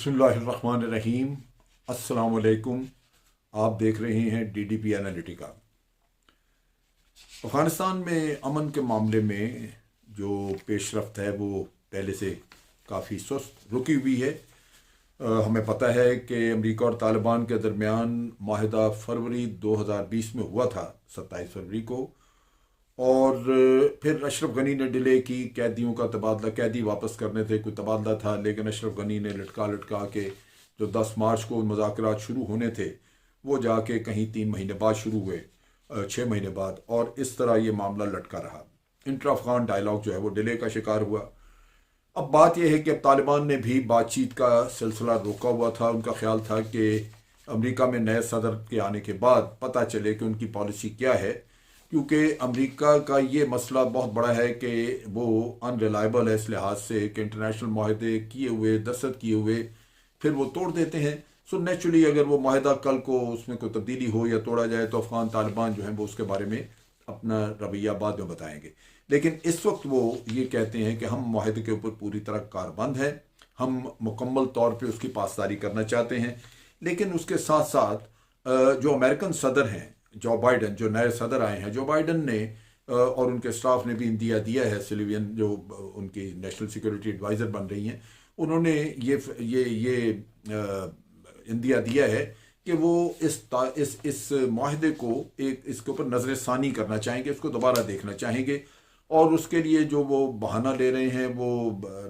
बिस्मिल्लाहिर्रहमानिर्रहीम। अस्सलाम वालेकुम। आप देख रहे हैं डीडीपी एनालिटिका। अफ़गानिस्तान में अमन के मामले में जो पेशरफ्त है वो पहले से काफ़ी सुस्त रुकी हुई है। हमें पता है कि अमेरिका और तालिबान के दरमियान माहिदा फरवरी 2020 में हुआ था, 27 फरवरी को। और फिर अशरफ गनी ने डिले की, कैदियों का तबादला, कैदी वापस करने थे, कोई तबादला था, लेकिन अशरफ गनी ने लटका लटका के जो 10 मार्च को मुज़ाकरात शुरू होने थे वो जाके कहीं 3 महीने बाद शुरू हुए, 6 महीने बाद, और इस तरह ये मामला लटका रहा। इंटर अफगान डायलॉग जो है वो डिले का शिकार हुआ। अब बात यह है कि अब तालिबान ने भी बातचीत का सिलसिला रोका हुआ था। उनका ख्याल था कि अमेरिका में नए सदर के आने के बाद पता चले कि उनकी पॉलिसी क्या है, क्योंकि अमेरिका का ये मसला बहुत बड़ा है कि वो अनरिलायबल है इस लिहाज से कि इंटरनेशनल माहदे किए हुए, दस्तखत किए हुए, फिर वो तोड़ देते हैं। सो नेचुरली अगर वो माहदा कल को उसमें कोई तब्दीली हो या तोड़ा जाए तो अफगान तालिबान जो है वो उसके बारे में अपना रवैया बाद में बताएंगे। लेकिन इस वक्त वो ये कहते हैं कि हम माहदे के ऊपर पूरी तरह कारबंद हैं, हम मुकम्मल तौर पर उसकी पासदारी करना चाहते हैं। लेकिन उसके साथ साथ जो अमेरिकन सदर हैं, जो बाइडन, जो नए सदर आए हैं, जो बाइडन ने और उनके स्टाफ ने भी इंदिया दिया है, सिल्वियन जो उनकी नेशनल सिक्योरिटी एडवाइज़र बन रही हैं, उन्होंने ये इंदिया दिया है कि वो इस माहदे को इसके ऊपर नजर सानी करना चाहेंगे, इसको दोबारा देखना चाहेंगे। और उसके लिए जो वो बहाना ले रहे हैं वो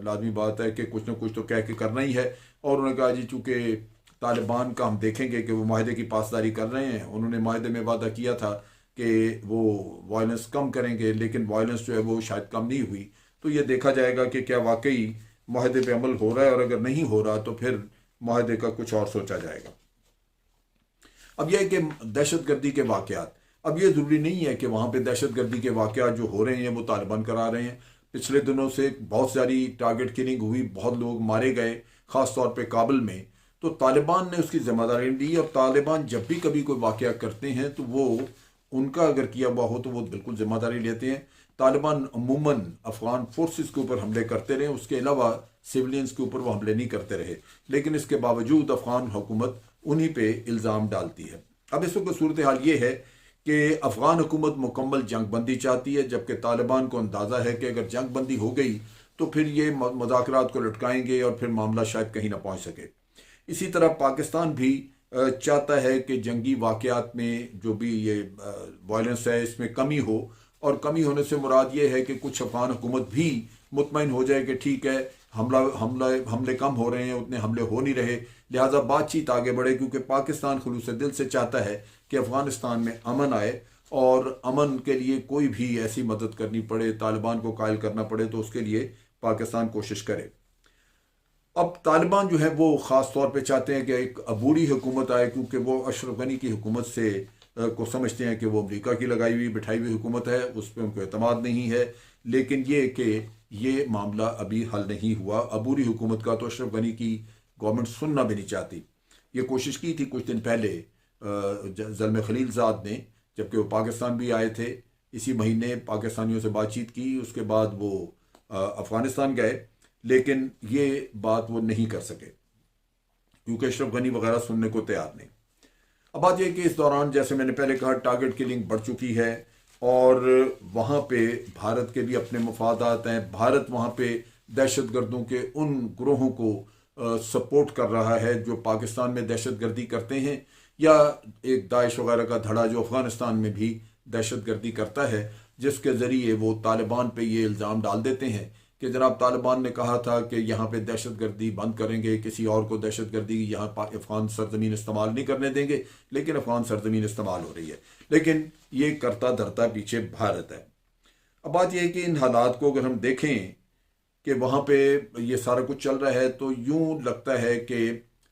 लाजमी बात है कि कुछ ना कुछ तो कह के करना ही है। और उन्होंने कहा जी चूँकि तालिबान का हम देखेंगे कि वो माहदे की पासदारी कर रहे हैं, उन्होंने माहदे में वादा किया था कि वो वायलेंस कम करेंगे, लेकिन वायलेंस जो है वो शायद कम नहीं हुई। तो ये देखा जाएगा कि क्या वाकई माहदे पे अमल हो रहा है, और अगर नहीं हो रहा तो फिर माहदे का कुछ और सोचा जाएगा। अब यह है कि दहशतगर्दी के वाक़यात, अब ये ज़रूरी नहीं है कि वहाँ पे दहशतगर्दी के वाक़यात जो हो रहे हैं वो तालिबान करा रहे हैं। पिछले दिनों से बहुत सारी टारगेट किलिंग हुई, बहुत लोग मारे गए, ख़ास तौर पे काबुल में। तो तालिबान ने उसकी जिम्मेदारी ली। अब तालिबान जब भी कभी कोई वाक़या करते हैं तो वो उनका अगर किया हुआ हो तो वो बिल्कुल जिम्मेदारी लेते हैं। तालिबान अमूमन अफगान फोर्सेस के ऊपर हमले करते रहे, उसके अलावा सिविलियंस के ऊपर वो हमले नहीं करते रहे, लेकिन इसके बावजूद अफगान हुकूमत उन्हीं पे इल्ज़ाम डालती है। अब इस वक्त सूरत हाल ये है कि अफगान हुकूमत मुकम्मल जंग बंदी चाहती है, जबकि तालिबान को अंदाज़ा है कि अगर जंग बंदी हो गई तो फिर ये मुज़ाकरात को लटकाएंगे और फिर मामला शायद कहीं ना पहुँच सके। इसी तरह पाकिस्तान भी चाहता है कि जंगी वाक़यात में जो भी ये वायलेंस है इसमें कमी हो, और कमी होने से मुराद ये है कि कुछ अफगान हुकूमत भी मुतमईन हो जाए कि ठीक है, हमले कम हो रहे हैं, उतने हमले हो नहीं रहे, लिहाजा बातचीत आगे बढ़े, क्योंकि पाकिस्तान खुलूस दिल से चाहता है कि अफगानिस्तान में अमन आए, और अमन के लिए कोई भी ऐसी मदद करनी पड़े, तालिबान को कायल करना पड़े, तो उसके लिए पाकिस्तान कोशिश करे। अब तालिबान जो है वो ख़ास तौर पे चाहते हैं कि एक अबूरी हुकूमत आए, क्योंकि वो अशरफ गनी की हुकूमत से को समझते हैं कि वो अमेरिका की लगाई हुई बिठाई हुई हुकूमत है, उस पर उनको एतमाद नहीं है। लेकिन ये कि ये मामला अभी हल नहीं हुआ। अबूरी हुकूमत का तो अशरफ गनी की गवर्नमेंट सुनना भी नहीं चाहती। ये कोशिश की थी कुछ दिन पहले ज़ल्मे खलीलज़ाद ने, जबकि वो पाकिस्तान भी आए थे, इसी महीने पाकिस्तानियों से बातचीत की, उसके बाद वो अफ़गानिस्तान गए, लेकिन ये बात वो नहीं कर सके क्योंकि अशरफ गनी वगैरह सुनने को तैयार नहीं। अब बात यह कि इस दौरान जैसे मैंने पहले कहा टारगेट किलिंग बढ़ चुकी है, और वहाँ पे भारत के भी अपने मफादात हैं। भारत वहाँ पे दहशतगर्दों के उन ग्रोहों को सपोर्ट कर रहा है जो पाकिस्तान में दहशतगर्दी करते हैं, या एक दाइश वगैरह का धड़ा जो अफगानिस्तान में भी दहशतगर्दी करता है, जिसके ज़रिए वो तालिबान पे ये इल्ज़ाम डाल देते हैं कि जनाब तालिबान ने कहा था कि यहाँ पे दहशतगर्दी बंद करेंगे, किसी और को दहशतगर्दी यहाँ अफगान सरजमीन इस्तेमाल नहीं करने देंगे, लेकिन अफगान सरजमीन इस्तेमाल हो रही है। लेकिन ये करता धरता पीछे भारत है। अब बात यह है कि इन हालात को अगर हम देखें कि वहाँ पे ये सारा कुछ चल रहा है, तो यूँ लगता है कि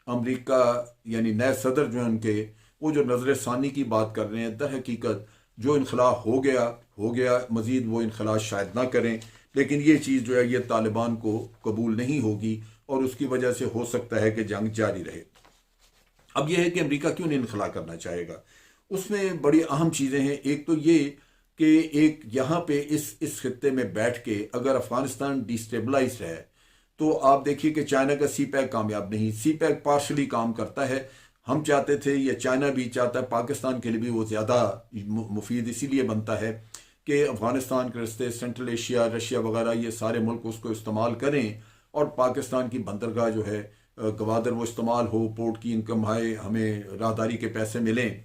अमेरिका यानी नए सदर जो हैं उनके, वो जो नजर सानी की बात कर रहे हैं, दर हकीकत जो इनखला हो गया, मज़ीद वो इनखला शायद ना करें, लेकिन ये चीज़ जो है ये तालिबान को कबूल नहीं होगी, और उसकी वजह से हो सकता है कि जंग जारी रहे। अब यह है कि अमेरिका क्यों नहीं इनखला करना चाहेगा, उसमें बड़ी अहम चीज़ें हैं। एक तो ये कि एक यहाँ पे इस खित्ते में बैठ के अगर अफगानिस्तान डिस्टेबलाइज है तो आप देखिए कि चाइना का सी पैक कामयाब नहीं, सी पैक पार्शली काम करता है। हम चाहते थे, या चाइना भी चाहता है, पाकिस्तान के लिए भी वो ज़्यादा मुफीद इसीलिए बनता है कि अफ़गानिस्तान के रिश्ते, सेंट्रल एशिया, रशिया वगैरह, ये सारे मुल्क उसको इस्तेमाल करें और पाकिस्तान की बंदरगाह जो है गवादर वो इस्तेमाल हो, पोर्ट की इनकम आए, हमें राहदारी के पैसे मिलें,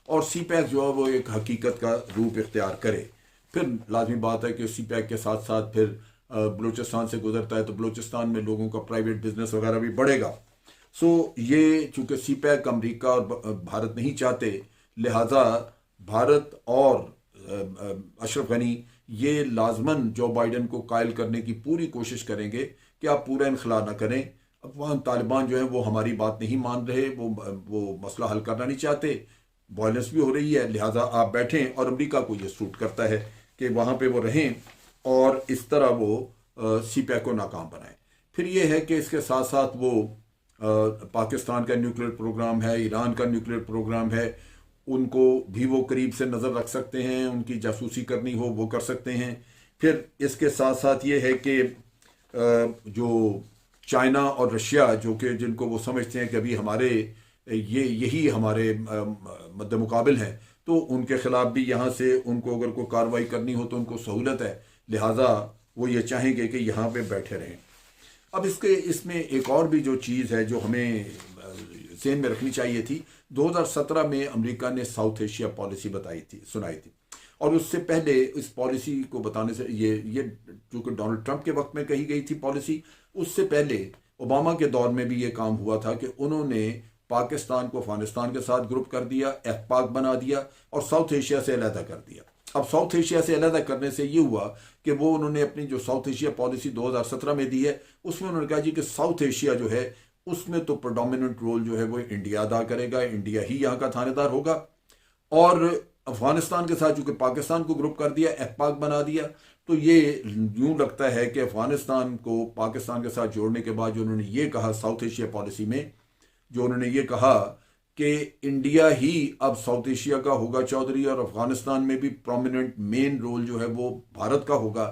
और सी पैक जो है वो एक हकीकत का रूप इख्तियार करे। फिर लाजमी बात है कि सी पैक के साथ साथ फिर बलूचिस्तान से गुजरता है तो बलूचिस्तान में लोगों का प्राइवेट बिजनेस वगैरह भी बढ़ेगा। सो ये चूँकि सी पैक अमरीका और भारत नहीं चाहते, लिहाजा भारत और अशरफ गनी ये लाजमन जो बाइडन को कायल करने की पूरी कोशिश करेंगे कि आप पूरा इनखला ना करें। अफगान तालिबान जो है वो हमारी बात नहीं मान रहे, वो मसला हल करना नहीं चाहते, वायलेंस भी हो रही है, लिहाजा आप बैठें। और अमेरिका को ये सूट करता है कि वहाँ पे वो रहें और इस तरह वो सी पैक को नाकाम बनाएं। फिर ये है कि इसके साथ साथ वो पाकिस्तान का न्यूक्लियर प्रोग्राम है, ईरान का न्यूक्लियर प्रोग्राम है, उनको भी वो करीब से नज़र रख सकते हैं, उनकी जासूसी करनी हो वो कर सकते हैं। फिर इसके साथ साथ ये है कि जो चाइना और रशिया जो कि जिनको वो समझते हैं कि अभी हमारे यही हमारे मद्दे मुकाबिल हैं, तो उनके खिलाफ भी यहाँ से उनको अगर कोई कार्रवाई करनी हो तो उनको सहूलत है, लिहाजा वो ये चाहेंगे कि यहाँ पे बैठे रहें। अब इसमें एक और भी जो चीज़ है जो हमें ज़हन में रखनी चाहिए थी, 2017 में अमेरिका ने साउथ एशिया पॉलिसी सुनाई थी, और उससे पहले इस पॉलिसी को बताने से ये चूँकि डोनाल्ड ट्रंप के वक्त में कही गई थी पॉलिसी, उससे पहले ओबामा के दौर में भी ये काम हुआ था कि उन्होंने पाकिस्तान को अफगानिस्तान के साथ ग्रुप कर दिया, एफपाक बना दिया और साउथ एशिया से अलहदा कर दिया। अब साउथ एशिया से अलहदा करने से ये हुआ कि वो उन्होंने अपनी जो साउथ एशिया पॉलिसी 2017 में दी है, उसमें उन्होंने कहा जी कि साउथ एशिया जो है उसमें तो प्रोडोमिनेंट रोल जो है वो इंडिया अदा करेगा, इंडिया ही यहाँ का थानेदार होगा। और अफगानिस्तान के साथ चूंकि पाकिस्तान को ग्रुप कर दिया, एफपाक बना दिया, तो ये यूं लगता है कि अफगानिस्तान को पाकिस्तान के साथ जोड़ने के बाद जो उन्होंने ये कहा साउथ एशिया पॉलिसी में, जो उन्होंने ये कहा कि इंडिया ही अब साउथ एशिया का होगा चौधरी, और अफगानिस्तान में भी प्रोमिनेंट मेन रोल जो है वो भारत का होगा,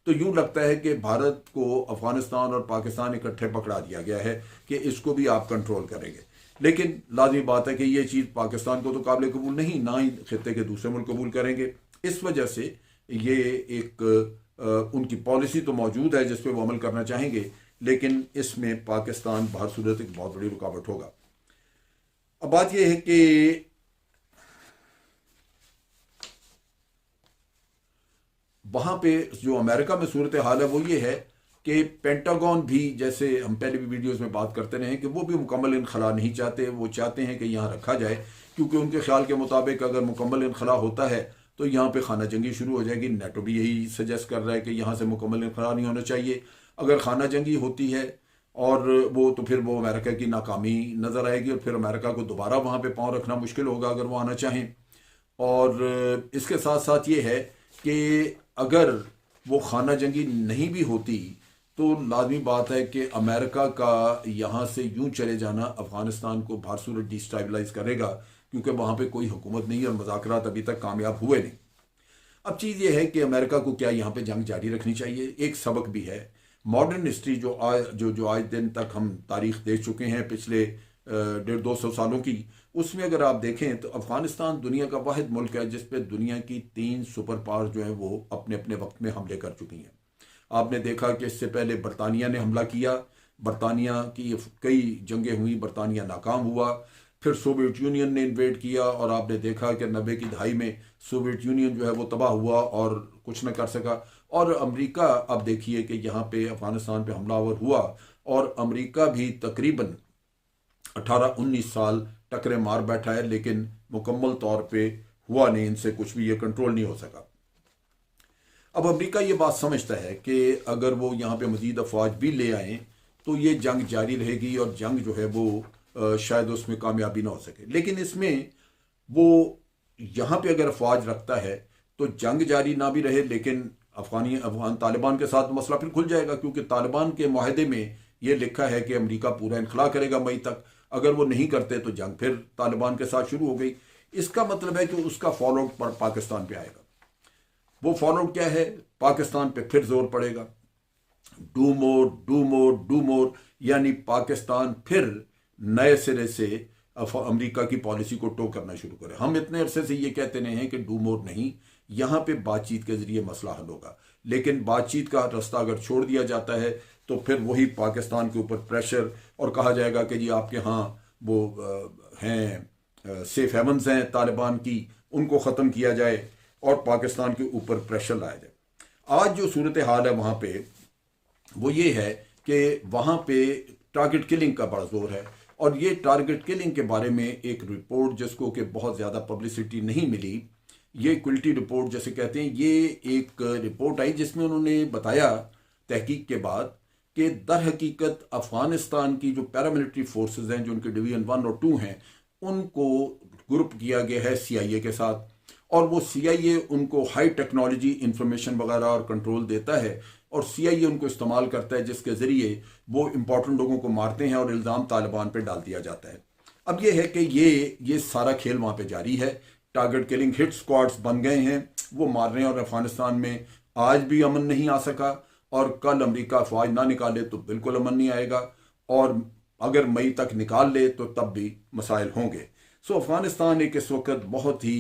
तो यूं लगता है कि भारत को अफगानिस्तान और पाकिस्तान इकट्ठे पकड़ा दिया गया है कि इसको भी आप कंट्रोल करेंगे। लेकिन लाजमी बात है कि ये चीज़ पाकिस्तान को तो काबिल कबूल नहीं, ना ही खित्ते के दूसरे मुल्क कबूल करेंगे। इस वजह से ये एक उनकी पॉलिसी तो मौजूद है जिस पर वो अमल करना चाहेंगे, लेकिन इसमें पाकिस्तान बाहर सूरत एक बहुत बड़ी रुकावट होगा। अब बात यह है कि वहां पे जो अमेरिका में सूरत हाल है वो ये है कि पेंटागन भी, जैसे हम पहले भी वीडियोस में बात करते रहे, कि वो भी मुकम्मल इनखला नहीं चाहते। वो चाहते हैं कि यहाँ रखा जाए, क्योंकि उनके ख्याल के मुताबिक अगर मुकम्मल इनखला होता है तो यहाँ पे खाना जंगी शुरू हो जाएगी। नेटो भी यही सजेस्ट कर रहा है कि यहाँ से मुकम्मल इनखला नहीं होना चाहिए। अगर खाना जंगी होती है और वो, तो फिर वो अमेरिका की नाकामी नज़र आएगी और फिर अमेरिका को दोबारा वहाँ पे पाँव रखना मुश्किल होगा अगर वो आना चाहें। और इसके साथ साथ ये है कि अगर वो खाना जंगी नहीं भी होती तो लाजमी बात है कि अमेरिका का यहाँ से यूं चले जाना अफगानिस्तान को बाहर सूरत डिस्टेबलाइज करेगा, क्योंकि वहाँ पे कोई हुकूमत नहीं है और मुज़ाकरात अभी तक कामयाब हुए नहीं। अब चीज़ ये है कि अमेरिका को क्या यहाँ पे जंग जारी रखनी चाहिए। एक सबक भी है मॉडर्न हिस्ट्री जो आज दिन तक हम तारीख देख चुके हैं पिछले 150-200 सालों की, उसमें अगर आप देखें तो अफगानिस्तान दुनिया का वाहिद मुल्क है जिस पे दुनिया की 3 सुपर पावर जो है वो अपने अपने वक्त में हमले कर चुकी हैं। आपने देखा कि इससे पहले बरतानिया ने हमला किया, बरतानिया की कई जंगें हुई, बरतानिया नाकाम हुआ। फिर सोवियत यूनियन ने इन्वेड किया और आपने देखा कि 90 की दहाई में सोवियत यूनियन जो है वो तबाह हुआ और कुछ न कर सका। और अमेरिका, अब देखिए कि यहाँ पे अफगानिस्तान पे हमलावर हुआ और अमेरिका भी तकरीबन 18-19 साल टकरे मार बैठा है, लेकिन मुकम्मल तौर पे हुआ नहीं, इनसे कुछ भी ये कंट्रोल नहीं हो सका। अब अमेरिका ये बात समझता है कि अगर वो यहाँ पे मजीद अफवाज भी ले आए तो ये जंग जारी रहेगी और जंग जो है वो शायद उसमें कामयाबी ना हो सके। लेकिन इसमें वो यहाँ पे अगर अफवाज रखता है तो जंग जारी ना भी रहे, लेकिन अफगान तालिबान के साथ मसला फिर खुल जाएगा, क्योंकि तालिबान के माहदे में ये लिखा है कि अमेरिका पूरा इनखला करेगा मई तक। अगर वो नहीं करते तो जंग फिर तालिबान के साथ शुरू हो गई। इसका मतलब है कि उसका फॉलोआउट पाकिस्तान पे आएगा। वो फॉलोआउट क्या है, पाकिस्तान पे फिर जोर पड़ेगा। Do more do more do more, यानी पाकिस्तान फिर नए सिरे से अमेरिका की पॉलिसी को टो करना शुरू करे। हम इतने अरसे से ये कहते रहे हैं कि डू मोर नहीं, यहाँ पे बातचीत के जरिए मसला हल होगा, लेकिन बातचीत का रास्ता अगर छोड़ दिया जाता है तो फिर वही पाकिस्तान के ऊपर प्रेशर, और कहा जाएगा कि जी आपके यहाँ वो हैं सेफ हेवन्स हैं तालिबान की, उनको ख़त्म किया जाए और पाकिस्तान के ऊपर प्रेशर लाया जाए। आज जो सूरत हाल है वहाँ पे वो ये है कि वहाँ पे टारगेट किलिंग का बड़ा जोर है, और ये टारगेट किलिंग के बारे में एक रिपोर्ट जिसको कि बहुत ज़्यादा पब्लिसिटी नहीं मिली, ये क्विल्टी रिपोर्ट जैसे कहते हैं, ये एक रिपोर्ट आई जिसमें उन्होंने बताया तहकीक के बाद कि दर हकीकत अफगानिस्तान की जो पैरामिलिट्री फोर्सेस हैं, जो उनके डिवीजन 1 और 2 हैं, उनको ग्रुप किया गया है CIA के साथ, और वो CIA उनको हाई टेक्नोलॉजी इंफॉर्मेशन वगैरह और कंट्रोल देता है, और CIA उनको इस्तेमाल करता है जिसके ज़रिए वो इंपॉर्टेंट लोगों को मारते हैं और इल्ज़ाम तालिबान पे डाल दिया जाता है। अब ये है कि ये सारा खेल वहाँ पे जारी है। टारगेट किलिंग हिट स्क्वाड्स बन गए हैं, वो मार रहे हैं, और अफगानिस्तान में आज भी अमन नहीं आ सका, और कल अमेरिका अफवाज ना निकाले तो बिल्कुल अमन नहीं आएगा, और अगर मई तक निकाल ले तो तब भी मसाइल होंगे। सो अफगानिस्तान एक इस वक्त बहुत ही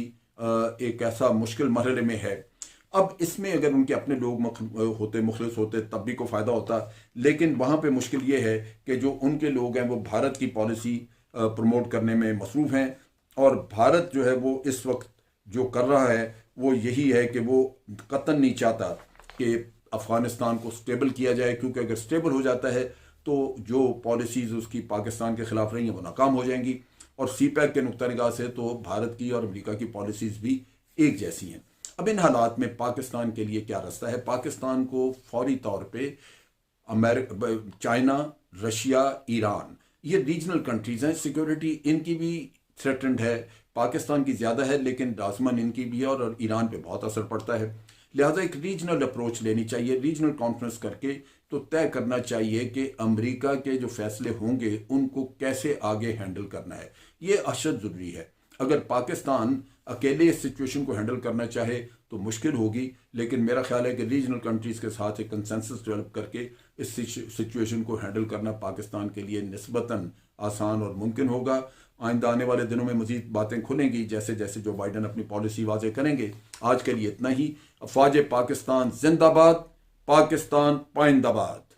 एक ऐसा मुश्किल मरहले में है। अब इसमें अगर उनके अपने लोग होते, मुखलिस होते, तब भी कोई फ़ायदा होता, लेकिन वहाँ पे मुश्किल ये है कि जो उनके लोग हैं वो भारत की पॉलिसी प्रमोट करने में मसरूफ़ हैं, और भारत जो है वो इस वक्त जो कर रहा है वो यही है कि वो कतई नहीं चाहता कि अफ़गानिस्तान को स्टेबल किया जाए, क्योंकि अगर स्टेबल हो जाता है तो जो पॉलिसीज़ उसकी पाकिस्तान के ख़िलाफ़ रही हैं वो नाकाम हो जाएंगी, और CPEC के नुक्ता निगाह से तो भारत की और अमेरिका की पॉलिसीज़ भी एक जैसी हैं। अब इन हालात में पाकिस्तान के लिए क्या रास्ता है? पाकिस्तान को फौरी तौर पे अमेरिका, चाइना, रशिया, ईरान, ये रीजनल कंट्रीज़ हैं, सिक्योरिटी इनकी भी थ्रेटन्ड है, पाकिस्तान की ज़्यादा है लेकिन दासमन इनकी भी है, और ईरान पे बहुत असर पड़ता है। लिहाजा एक रीजनल अप्रोच लेनी चाहिए, रीजनल कॉन्फ्रेंस करके तो तय करना चाहिए कि अमेरिका के जो फैसले होंगे उनको कैसे आगे हैंडल करना है। ये अशद ज़रूरी है। अगर पाकिस्तान अकेले इस सिचुएशन को हैंडल करना चाहे तो मुश्किल होगी, लेकिन मेरा ख्याल है कि रीजनल कंट्रीज़ के साथ एक कंसेंसस डेवलप करके इस सिचुएशन को हैंडल करना पाकिस्तान के लिए निस्बतन आसान और मुमकिन होगा। आइंदा आने वाले दिनों में मज़ीद बातें खुलेंगी जैसे जैसे जो बाइडन अपनी पॉलिसी वाज़े करेंगे। आज के लिए इतना ही। अफवाज पाकिस्तान जिंदाबाद, पाकिस्तान पाइंदाबाद।